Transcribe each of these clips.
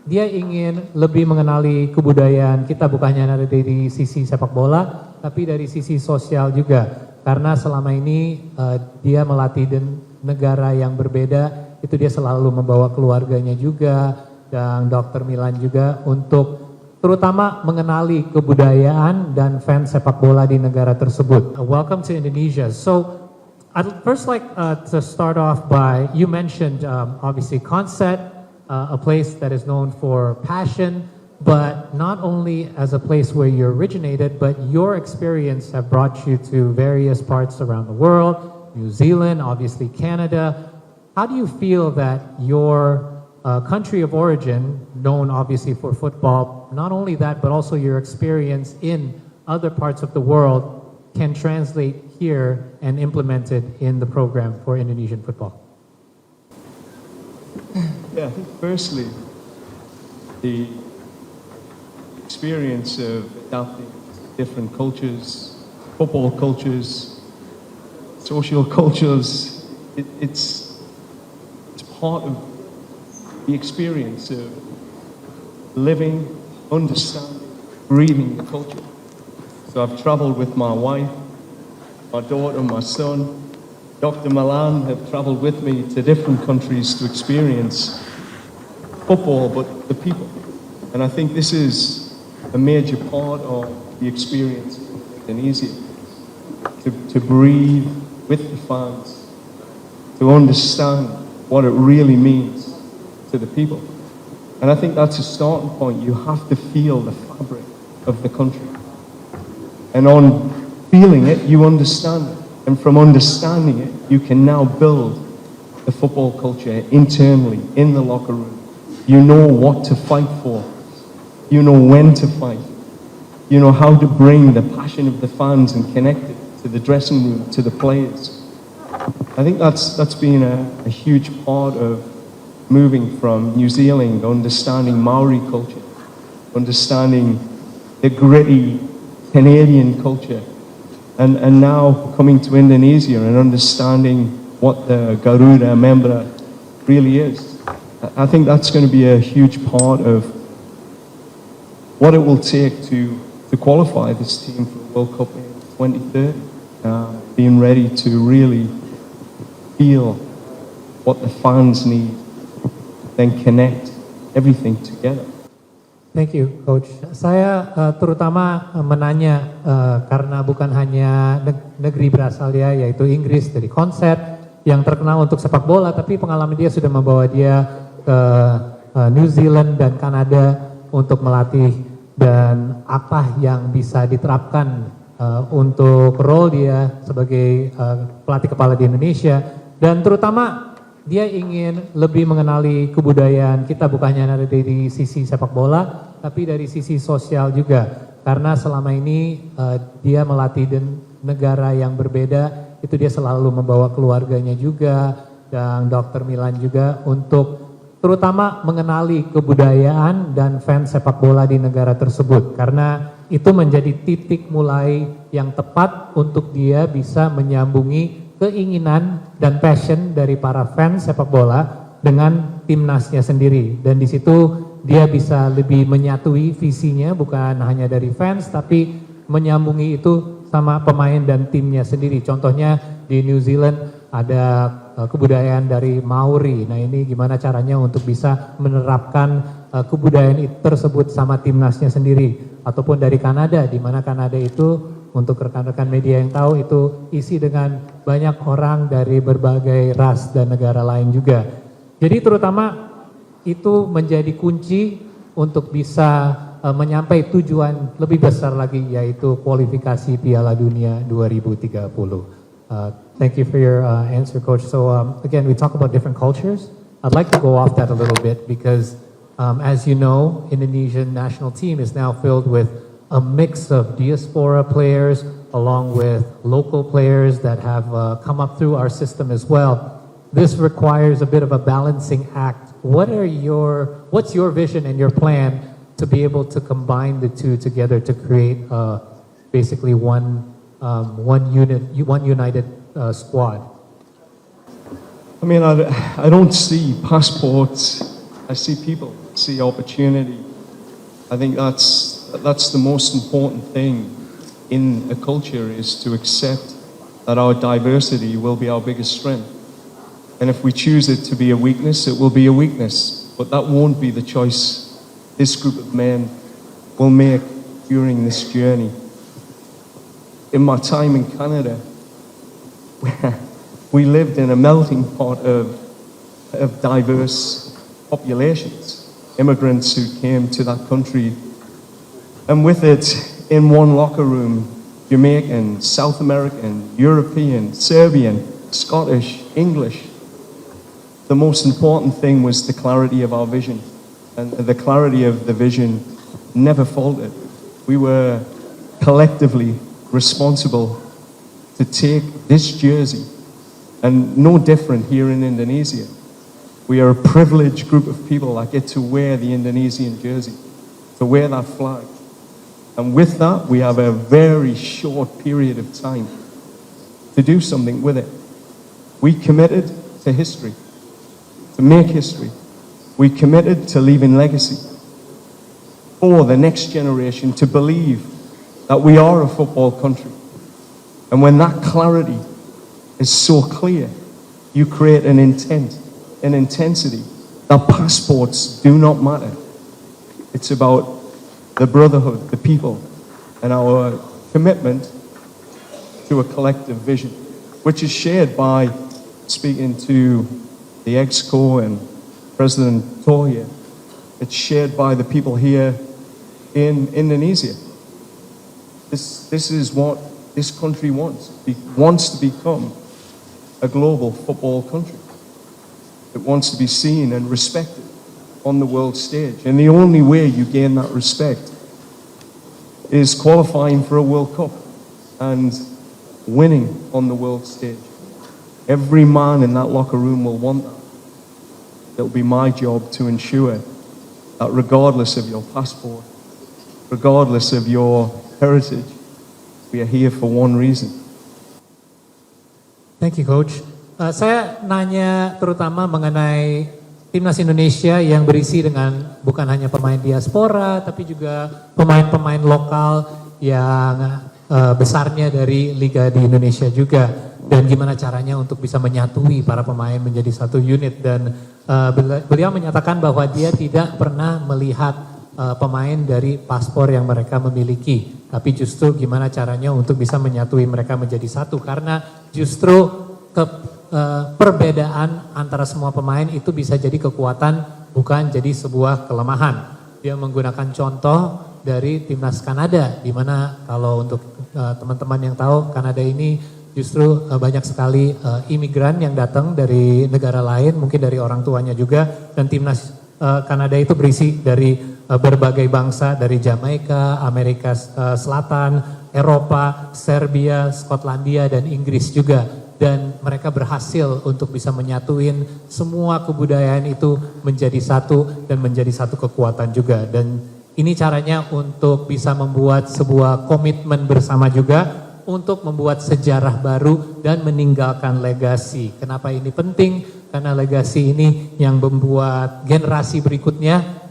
dia ingin lebih mengenali kebudayaan kita, bukan hanya dari sisi sepak bola, tapi dari sisi sosial juga. Karena selama ini dia melatih di negara yang berbeda, itu dia selalu membawa keluarganya juga, dan Dr. Milan juga untuk terutama mengenali kebudayaan dan fans sepak bola di negara tersebut. Welcome to Indonesia. So I'd first like to start off by, you mentioned obviously Concept, a place that is known for passion, but not only as a place where you originated, but your experience have brought you to various parts around the world, New Zealand, obviously Canada. How do you feel that your country of origin, known obviously for football, not only that, but also your experience in other parts of the world can translate here and implemented in the program for Indonesian football? Yeah, I think firstly, the experience of adapting different cultures, football cultures, social cultures, it's part of the experience of living, understanding, breathing the culture. So I've traveled with my wife, my daughter, my son. Dr. Milan have traveled with me to different countries to experience football, but the people. And I think this is a major part of the experience in Indonesia. To breathe with the fans, to understand what it really means to the people. And I think that's a starting point. You have to feel the fabric of the country. And on feeling it, you understand it. And from understanding it, you can now build the football culture internally, in the locker room. You know what to fight for. You know when to fight. You know how to bring the passion of the fans and connect it to the dressing room, to the players. I think that's been a huge part of moving from New Zealand, understanding Maori culture, understanding the gritty Canadian culture, and now coming to Indonesia and understanding what the Garuda Membra really is. I think that's going to be a huge part of what it will take to qualify this team for the World Cup in 2030. Being ready to really feel what the fans need, then connect everything together. Thank you, Coach. Saya terutama menanya karena bukan hanya negeri berasal dia, yaitu Inggris dari Konsep yang terkenal untuk sepak bola, tapi pengalaman dia sudah membawa dia ke New Zealand dan Kanada untuk melatih, dan apa yang bisa diterapkan untuk role dia sebagai pelatih kepala di Indonesia, dan terutama dia ingin lebih mengenali kebudayaan kita, bukan hanya dari sisi sepak bola, tapi dari sisi sosial juga. Karena selama ini dia melatih di negara yang berbeda, itu dia selalu membawa keluarganya juga, dan Dr. Milan juga untuk terutama mengenali kebudayaan dan fans sepak bola di negara tersebut. Karena itu menjadi titik mulai yang tepat untuk dia bisa menyambungi keinginan dan passion dari para fans sepak bola dengan timnasnya sendiri, dan di situ dia bisa lebih menyatui visinya, bukan hanya dari fans tapi menyambungi itu sama pemain dan timnya sendiri. Contohnya di New Zealand ada kebudayaan dari Maori. Nah, ini gimana caranya untuk bisa menerapkan kebudayaan tersebut sama timnasnya sendiri, ataupun dari Kanada, di mana Kanada itu, untuk rekan-rekan media yang tahu, itu isi dengan banyak orang dari berbagai ras dan negara lain juga. Jadi terutama itu menjadi kunci untuk bisa menyampai tujuan lebih besar lagi, yaitu kualifikasi Piala Dunia 2030. Thank you for your answer, Coach. So again, we talk about different cultures. I'd like to go off that a little bit because as you know, Indonesian national team is now filled with a mix of diaspora players along with local players that have come up through our system as well. This requires a bit of a balancing act. What's your vision and your plan to be able to combine the two together to create basically one united squad? I mean, I don't see passports, I see people. see opportunity. I think that's the most important thing in a culture, is to accept that our diversity will be our biggest strength. And if we choose it to be a weakness, it will be a weakness. But that won't be the choice this group of men will make during this journey. In my time in Canada, we lived in a melting pot of diverse populations, immigrants who came to that country. And with it, in one locker room, Jamaican, South American, European, Serbian, Scottish, English. The most important thing was the clarity of our vision. And the clarity of the vision never faltered. We were collectively responsible to take this jersey, and no different here in Indonesia. We are a privileged group of people that get to wear the Indonesian jersey, to wear that flag. And with that, we have a very short period of time to do something with it. We committed to history, to make history. We committed to leaving legacy for the next generation to believe that we are a football country. And when that clarity is so clear, you create an intent, an intensity that passports do not matter. It's about the brotherhood, the people, and our commitment to a collective vision, which is shared by, speaking to the EXCO and President Tohir, it's shared by the people here in Indonesia. This is what this country wants. It wants to become a global football country. It wants to be seen and respected on the world stage. And the only way you gain that respect is qualifying for a World Cup and winning on the world stage. Every man in that locker room will want that. It'll be my job to ensure that regardless of your passport, regardless of your heritage, we are here for one reason. Thank you, Coach. Saya nanya terutama mengenai timnas Indonesia yang berisi dengan bukan hanya pemain diaspora, tapi juga pemain-pemain lokal yang besarnya dari liga di Indonesia juga. Dan gimana caranya untuk bisa menyatui para pemain menjadi satu unit. Dan beliau menyatakan bahwa dia tidak pernah melihat pemain dari paspor yang mereka miliki. Tapi justru gimana caranya untuk bisa menyatui mereka menjadi satu. Karena justru perbedaan antara semua pemain itu bisa jadi kekuatan, bukan jadi sebuah kelemahan. Dia menggunakan contoh dari timnas Kanada, di mana kalau untuk teman-teman yang tahu, Kanada ini justru banyak sekali imigran yang datang dari negara lain, mungkin dari orang tuanya juga, dan timnas Kanada itu berisi dari berbagai bangsa, dari Jamaika, Amerika Selatan, Eropa, Serbia, Skotlandia, dan Inggris juga. Dan mereka berhasil untuk bisa menyatuin semua kebudayaan itu menjadi satu dan menjadi satu kekuatan juga. Dan ini caranya untuk bisa membuat sebuah komitmen bersama juga untuk membuat sejarah baru dan meninggalkan legasi. Kenapa ini penting? Karena legasi ini yang membuat generasi berikutnya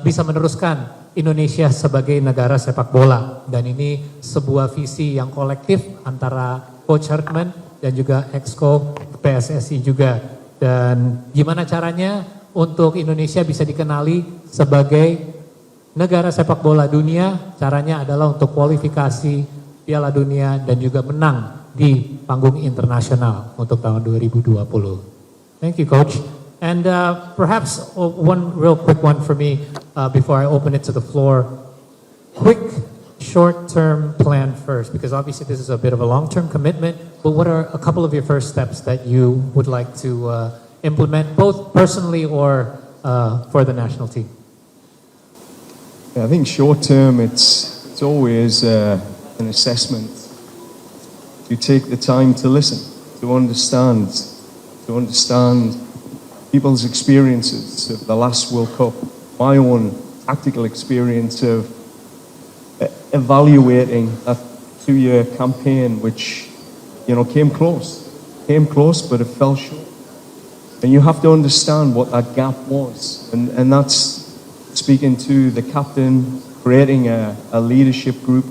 bisa meneruskan Indonesia sebagai negara sepak bola. Dan ini sebuah visi yang kolektif antara Coach Hartman dan juga Exco PSSI juga. Dan gimana caranya untuk Indonesia bisa dikenali sebagai negara sepak bola dunia? Caranya adalah untuk kualifikasi Piala Dunia dan juga menang di panggung internasional untuk tahun 2020. Thank you, Coach. And perhaps one real quick one for me before I open it to the floor. Quick short-term plan first, because obviously this is a bit of a long-term commitment, but what are a couple of your first steps that you would like to implement, both personally or for the national team? Yeah, I think short-term, it's always an assessment. You take the time to listen, to understand people's experiences of the last World Cup, my own tactical experience of evaluating a 2-year campaign, which, came close, but it fell short. And you have to understand what that gap was, and that's speaking to the captain, creating a leadership group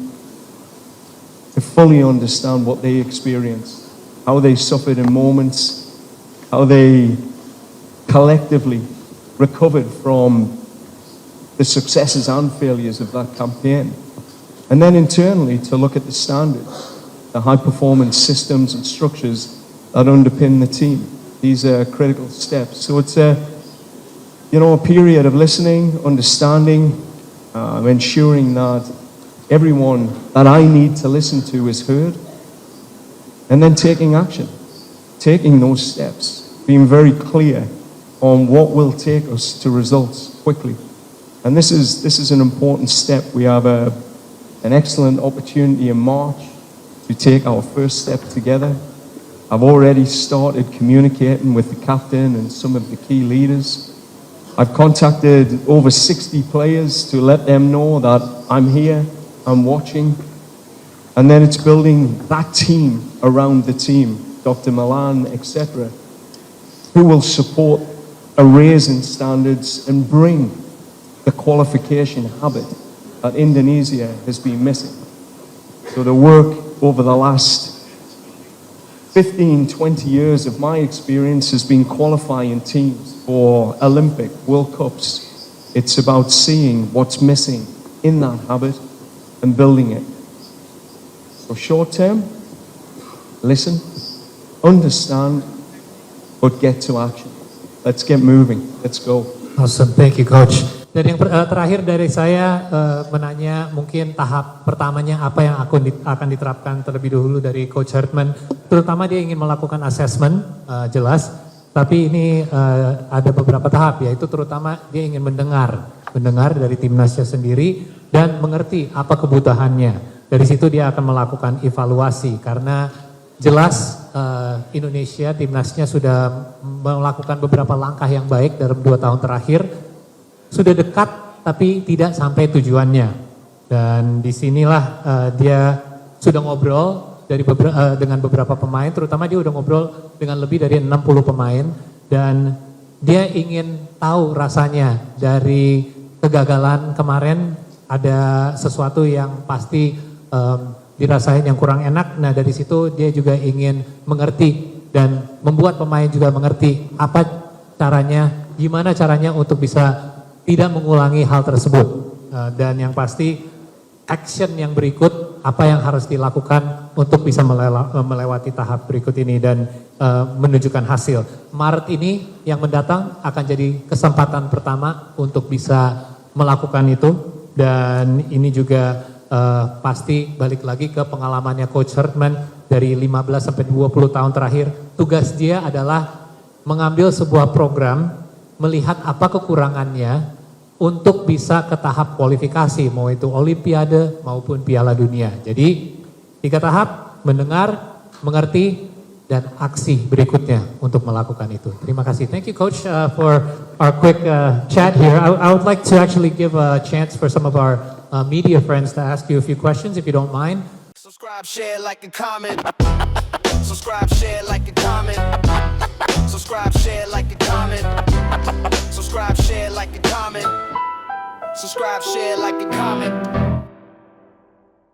to fully understand what they experienced, how they suffered in moments, how they collectively recovered from the successes and failures of that campaign. And then internally to look at the standards, the high performance systems and structures that underpin the team. These are critical steps. So it's a period of listening, understanding, ensuring that everyone that I need to listen to is heard, and then taking action, taking those steps, being very clear on what will take us to results quickly. And this is an important step. We have an excellent opportunity in March to take our first step together. I've already started communicating with the captain and some of the key leaders. I've contacted over 60 players to let them know that I'm here, I'm watching. And then it's building that team around the team, Dr. Milan, etc., who will support a raise in standards and bring the qualification habit that Indonesia has been missing. So the work over the last 15, 20 years of my experience has been qualifying teams for Olympic, World Cups. It's about seeing what's missing in that habit and building it. So short term, listen, understand, but get to action. Let's get moving. Let's go. Awesome, thank you Coach. Dan yang terakhir dari saya menanya mungkin tahap pertamanya apa yang akan diterapkan terlebih dahulu dari Coach Hartman. Terutama dia ingin melakukan assessment, jelas. Tapi ini ada beberapa tahap, yaitu terutama dia ingin mendengar dari timnasnya sendiri dan mengerti apa kebutuhannya. Dari situ dia akan melakukan evaluasi karena jelas Indonesia timnasnya sudah melakukan beberapa langkah yang baik dalam 2 tahun terakhir. Sudah dekat tapi tidak sampai tujuannya. Dan disinilah dia sudah ngobrol dengan beberapa pemain, terutama dia udah ngobrol dengan lebih dari 60 pemain dan dia ingin tahu rasanya dari kegagalan kemarin ada sesuatu yang pasti dirasain yang kurang enak. Nah dari situ dia juga ingin mengerti dan membuat pemain juga mengerti apa caranya, gimana caranya untuk bisa tidak mengulangi hal tersebut. Dan yang pasti action yang berikut, apa yang harus dilakukan untuk bisa melewati tahap berikut ini dan menunjukkan hasil. Maret ini yang mendatang akan jadi kesempatan pertama untuk bisa melakukan itu. Dan ini juga pasti balik lagi ke pengalamannya Coach Hartman dari 15 sampai 20 tahun terakhir. Tugas dia adalah mengambil sebuah program, melihat apa kekurangannya untuk bisa ke tahap kualifikasi, mau itu Olimpiade maupun Piala Dunia. Jadi 3 tahap, mendengar, mengerti, dan aksi berikutnya untuk melakukan itu. Terima kasih. Thank you Coach for our quick chat here. I would like to actually give a chance for some of our media friends to ask you a few questions if you don't mind. Subscribe, share, like, and comment. Subscribe, share, like, and comment. Subscribe, share, like, and comment. Subscribe, share, like, and comment. Subscribe, share, like, and comment.